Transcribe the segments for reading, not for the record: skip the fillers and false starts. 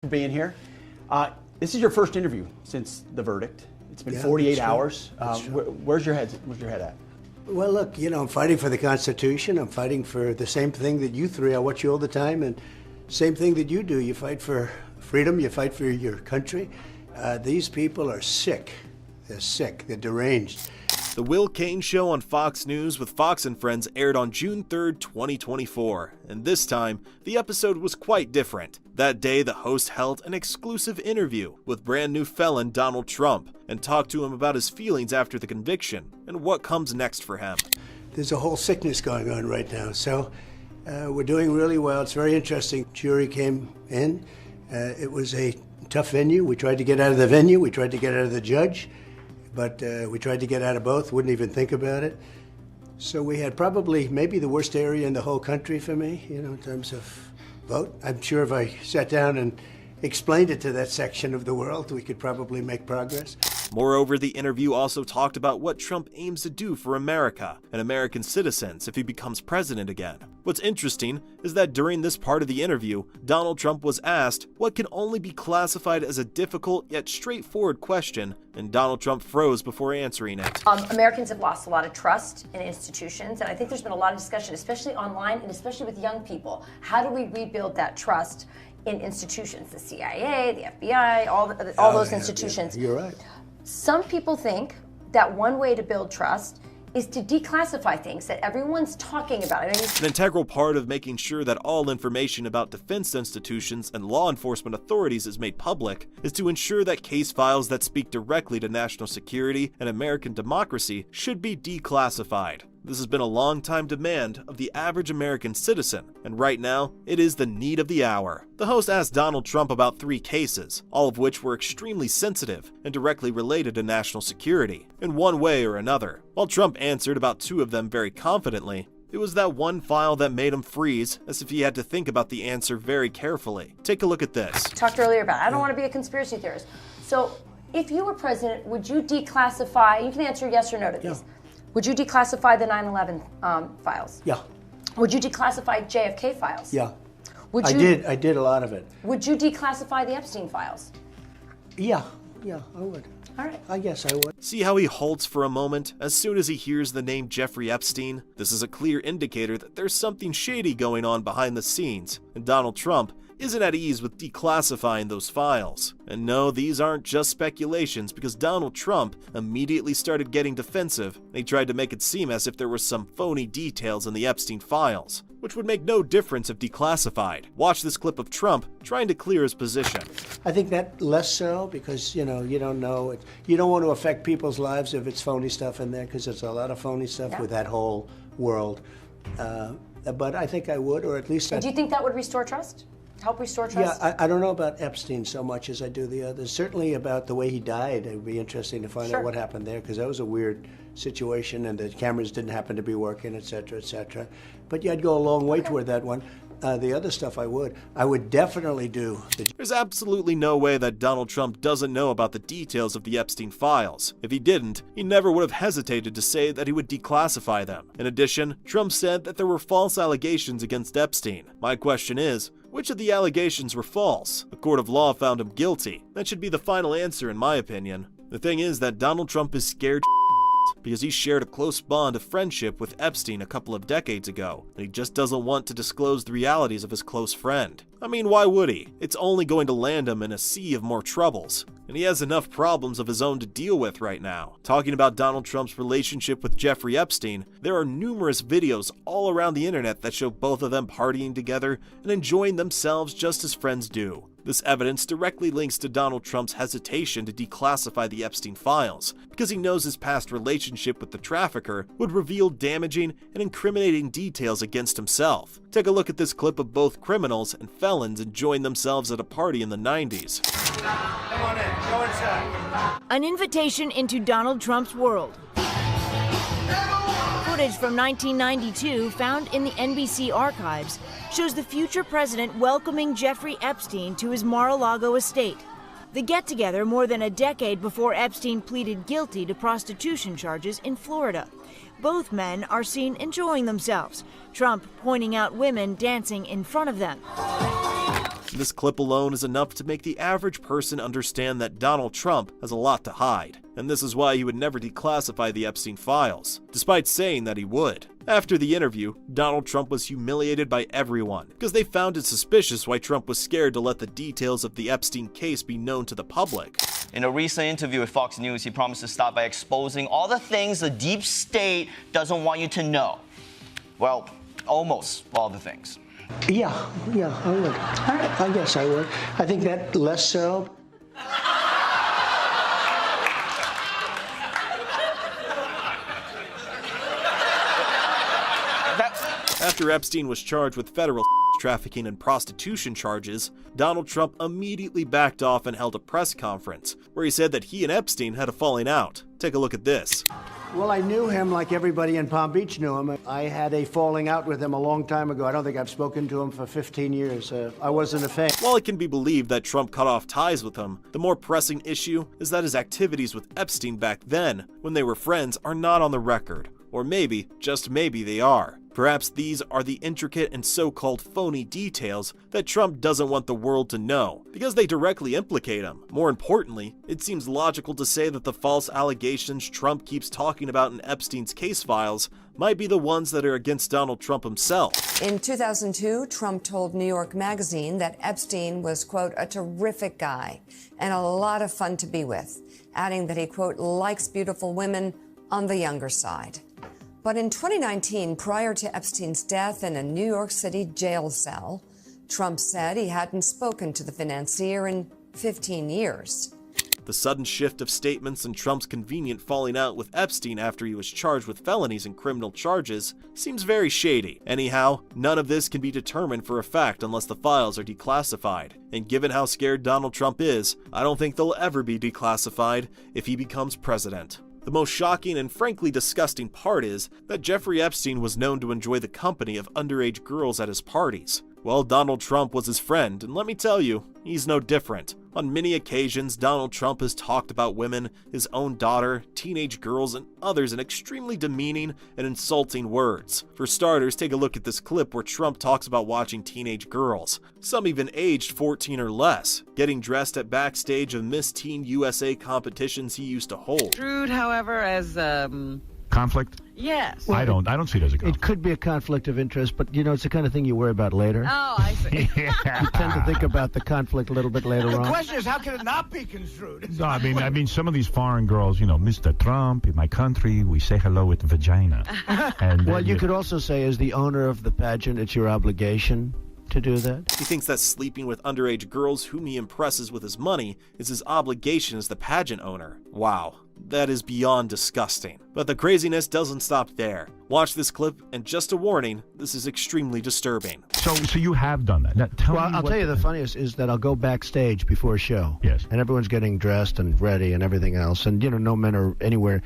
For being here. This is your first interview since the verdict. It's been 48 hours. Where's your head at? Well, look, I'm fighting for the Constitution. I'm fighting for the same thing that you three. I watch you all the time, and same thing that you do. You fight for freedom. You fight for your country. These people are sick. They're sick. They're deranged. The Will Cain Show on Fox News with Fox and Friends aired on June 3rd, 2024, and this time, the episode was quite different. That day, the host held an exclusive interview with brand new felon Donald Trump and talked to him about his feelings after the conviction and what comes next for him. There's a whole sickness going on right now, so we're doing really well. It's very interesting. Jury came in. It was a tough venue. We tried to get out of the venue. We tried to get out of the judge. But we tried to get out of both, wouldn't even think about it. So we had probably maybe the worst area in the whole country for me, in terms of vote. I'm sure if I sat down and explained it to that section of the world, we could probably make progress. Moreover, the interview also talked about what Trump aims to do for America and American citizens if he becomes president again. What's interesting is that during this part of the interview, Donald Trump was asked what can only be classified as a difficult yet straightforward question, and Donald Trump froze before answering it. Americans have lost a lot of trust in institutions, and I think there's been a lot of discussion, especially online and especially with young people. How do we rebuild that trust in institutions? The CIA, the FBI, all those institutions. Yeah, you're right. Some people think that one way to build trust is to declassify things that everyone's talking about. An integral part of making sure that all information about defense institutions and law enforcement authorities is made public is to ensure that case files that speak directly to national security and American democracy should be declassified. This has been a long-time demand of the average American citizen, and right now, it is the need of the hour. The host asked Donald Trump about 3 cases, all of which were extremely sensitive and directly related to national security, in one way or another. While Trump answered about 2 of them very confidently, it was that one file that made him freeze, as if he had to think about the answer very carefully. Take a look at this. Talked earlier about, I don't want to be a conspiracy theorist. So, if you were president, would you declassify, you can answer yes or no to these. Yeah. Would you declassify the 9/11 files? Yeah. Would you declassify JFK files? Yeah. Would I you? I did a lot of it. Would you declassify the Epstein files? Yeah, I would. All right. I guess I would. See how he halts for a moment as soon as he hears the name Jeffrey Epstein? This is a clear indicator that there's something shady going on behind the scenes, and Donald Trump isn't at ease with declassifying those files. And no, these aren't just speculations, because Donald Trump immediately started getting defensive, and he tried to make it seem as if there were some phony details in the Epstein files, which would make no difference if declassified. Watch this clip of Trump trying to clear his position. I think that less so, because, you don't know. You don't want to affect people's lives if it's phony stuff in there, because there's a lot of phony stuff with that whole world. But I think I would, or at least Do you think that would restore trust? Help restore trust? Yeah, I don't know about Epstein so much as I do the others. Certainly about the way he died. It would be interesting to find out what happened there, because that was a weird situation, and the cameras didn't happen to be working, et cetera, et cetera. But yeah, I'd go a long way toward that one. The other stuff I would definitely do. There's absolutely no way that Donald Trump doesn't know about the details of the Epstein files. If he didn't, he never would have hesitated to say that he would declassify them. In addition, Trump said that there were false allegations against Epstein. My question is, which of the allegations were false? A court of law found him guilty. That should be the final answer in my opinion. The thing is that Donald Trump is scared because he shared a close bond of friendship with Epstein a couple of decades ago, and he just doesn't want to disclose the realities of his close friend. I mean, why would he? It's only going to land him in a sea of more troubles, and he has enough problems of his own to deal with right now. Talking about Donald Trump's relationship with Jeffrey Epstein, there are numerous videos all around the internet that show both of them partying together and enjoying themselves just as friends do. This evidence directly links to Donald Trump's hesitation to declassify the Epstein files, because he knows his past relationship with the trafficker would reveal damaging and incriminating details against himself. Take a look at this clip of both criminals and felons enjoying themselves at a party in the 90s. Come on in, go inside. An invitation into Donald Trump's world. Footage from 1992 found in the NBC archives shows the future president welcoming Jeffrey Epstein to his Mar-a-Lago estate. The get-together more than a decade before Epstein pleaded guilty to prostitution charges in Florida. Both men are seen enjoying themselves, Trump pointing out women dancing in front of them. This clip alone is enough to make the average person understand that Donald Trump has a lot to hide, and this is why he would never declassify the Epstein files, despite saying that he would. After the interview, Donald Trump was humiliated by everyone because they found it suspicious why Trump was scared to let the details of the Epstein case be known to the public. In a recent interview with Fox News, he promised to start by exposing all the things the deep state doesn't want you to know. Well, almost all the things. Yeah, I would. I guess I would. I think that less so. After Epstein was charged with federal trafficking and prostitution charges, Donald Trump immediately backed off and held a press conference where he said that he and Epstein had a falling out. Take a look at this. Well, I knew him like everybody in Palm Beach knew him. I had a falling out with him a long time ago. I don't think I've spoken to him for 15 years. I wasn't a fan. While it can be believed that Trump cut off ties with him, the more pressing issue is that his activities with Epstein back then, when they were friends, are not on the record. Or maybe, just maybe they are. Perhaps these are the intricate and so-called phony details that Trump doesn't want the world to know, because they directly implicate him. More importantly, it seems logical to say that the false allegations Trump keeps talking about in Epstein's case files might be the ones that are against Donald Trump himself. In 2002, Trump told New York Magazine that Epstein was, quote, a terrific guy and a lot of fun to be with, adding that he, quote, likes beautiful women on the younger side. But in 2019, prior to Epstein's death in a New York City jail cell, Trump said he hadn't spoken to the financier in 15 years. The sudden shift of statements and Trump's convenient falling out with Epstein after he was charged with felonies and criminal charges seems very shady. Anyhow, none of this can be determined for a fact unless the files are declassified. And given how scared Donald Trump is, I don't think they'll ever be declassified if he becomes president. The most shocking and frankly disgusting part is that Jeffrey Epstein was known to enjoy the company of underage girls at his parties. Well, Donald Trump was his friend, and let me tell you, he's no different. On many occasions, Donald Trump has talked about women, his own daughter, teenage girls, and others in extremely demeaning and insulting words. For starters, take a look at this clip where Trump talks about watching teenage girls, some even aged 14 or less, getting dressed at backstage of Miss Teen USA competitions he used to hold. Construed, however, as conflict? Yes. Well, I don't see it as a conflict. It could be a conflict of interest, but you know, it's the kind of thing you worry about later. Oh, I see. You tend to think about the conflict a little bit later on. The question is, how can it not be construed? No, I mean, some of these foreign girls, you know, Mr. Trump, in my country, we say hello with vagina. And well, you could also say, as the owner of the pageant, it's your obligation to do that. He thinks that sleeping with underage girls whom he impresses with his money is his obligation as the pageant owner. Wow. That is beyond disgusting. But the craziness doesn't stop there. Watch this clip, and just a warning, this is extremely disturbing. So you have done that. Now, I'll tell you the funniest is that I'll go backstage before a show. Yes. And everyone's getting dressed and ready and everything else, and you know, no men are anywhere.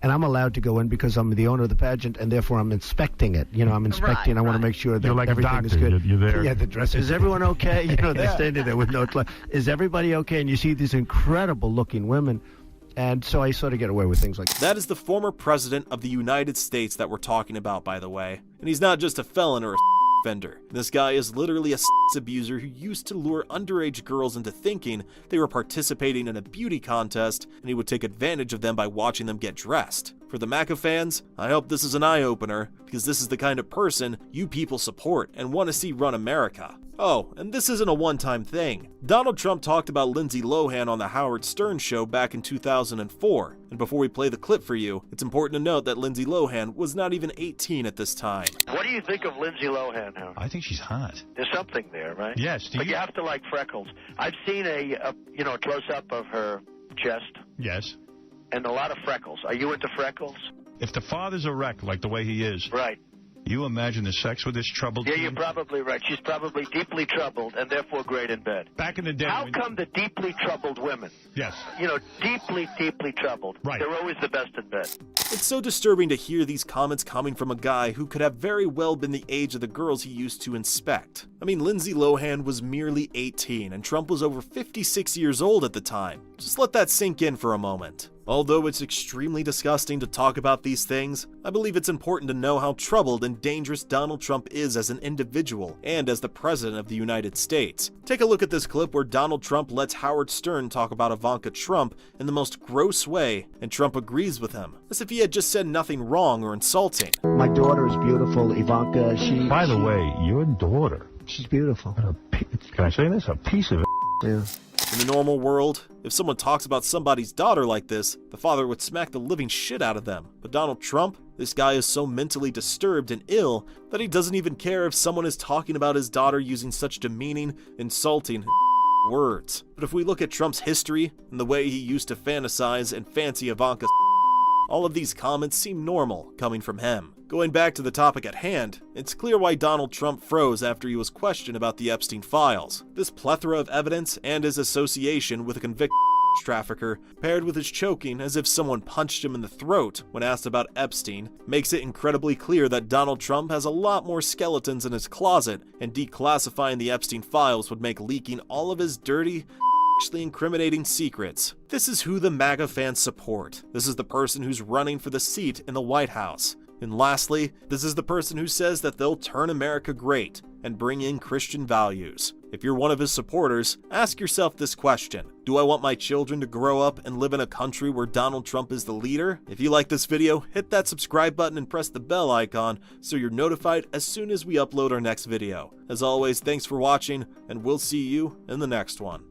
And I'm allowed to go in because I'm the owner of the pageant, and therefore I'm inspecting it. You know, I'm inspecting. I want to make sure that like everything is good. You're there. Yeah, the dress. Is everyone okay? You know, they're standing there with no clothes. Is everybody okay? And you see these incredible-looking women. And so I sort of get away with things like that. That is the former president of the United States that we're talking about, by the way. And he's not just a felon or a offender. This guy is literally a abuser who used to lure underage girls into thinking they were participating in a beauty contest, and he would take advantage of them by watching them get dressed. For the MAGA fans, I hope this is an eye-opener, because this is the kind of person you people support and want to see run America. Oh, and this isn't a one-time thing. Donald Trump talked about Lindsay Lohan on the Howard Stern show back in 2004. And before we play the clip for you, it's important to note that Lindsay Lohan was not even 18 at this time. What do you think of Lindsay Lohan, Howard? I think she's hot. There's something there, right? Yes. But you have to like freckles. I've seen a close-up of her chest. Yes. And a lot of freckles. Are you into freckles? If the father's a wreck, like the way he is, right. You imagine the sex with this troubled Yeah, teen? you're probably right. She's probably deeply troubled and therefore great in bed. Back in the day. How come the deeply troubled women, yes, deeply troubled, right, they're always the best in bed? It's so disturbing to hear these comments coming from a guy who could have very well been the age of the girls he used to inspect. I mean, Lindsay Lohan was merely 18 and Trump was over 56 years old at the time. Just let that sink in for a moment. Although it's extremely disgusting to talk about these things, I believe it's important to know how troubled and dangerous Donald Trump is as an individual and as the President of the United States. Take a look at this clip where Donald Trump lets Howard Stern talk about Ivanka Trump in the most gross way, and Trump agrees with him, as if he had just said nothing wrong or insulting. My daughter is beautiful, Ivanka. By the way, your daughter. She's beautiful. Can I say this? A piece of Yeah. In the normal world, if someone talks about somebody's daughter like this, the father would smack the living shit out of them. But Donald Trump, this guy is so mentally disturbed and ill that he doesn't even care if someone is talking about his daughter using such demeaning, insulting words. But if we look at Trump's history and the way he used to fantasize and fancy Ivanka's, all of these comments seem normal coming from him. Going back to the topic at hand, it's clear why Donald Trump froze after he was questioned about the Epstein files. This plethora of evidence and his association with a convicted trafficker, paired with his choking as if someone punched him in the throat when asked about Epstein, makes it incredibly clear that Donald Trump has a lot more skeletons in his closet, and declassifying the Epstein files would make leaking all of his dirty, incriminating secrets. This is who the MAGA fans support. This is the person who's running for the seat in the White House. And lastly, this is the person who says that they'll turn America great and bring in Christian values. If you're one of his supporters, ask yourself this question: do I want my children to grow up and live in a country where Donald Trump is the leader? If you like this video, hit that subscribe button and press the bell icon so you're notified as soon as we upload our next video. As always, thanks for watching, and we'll see you in the next one.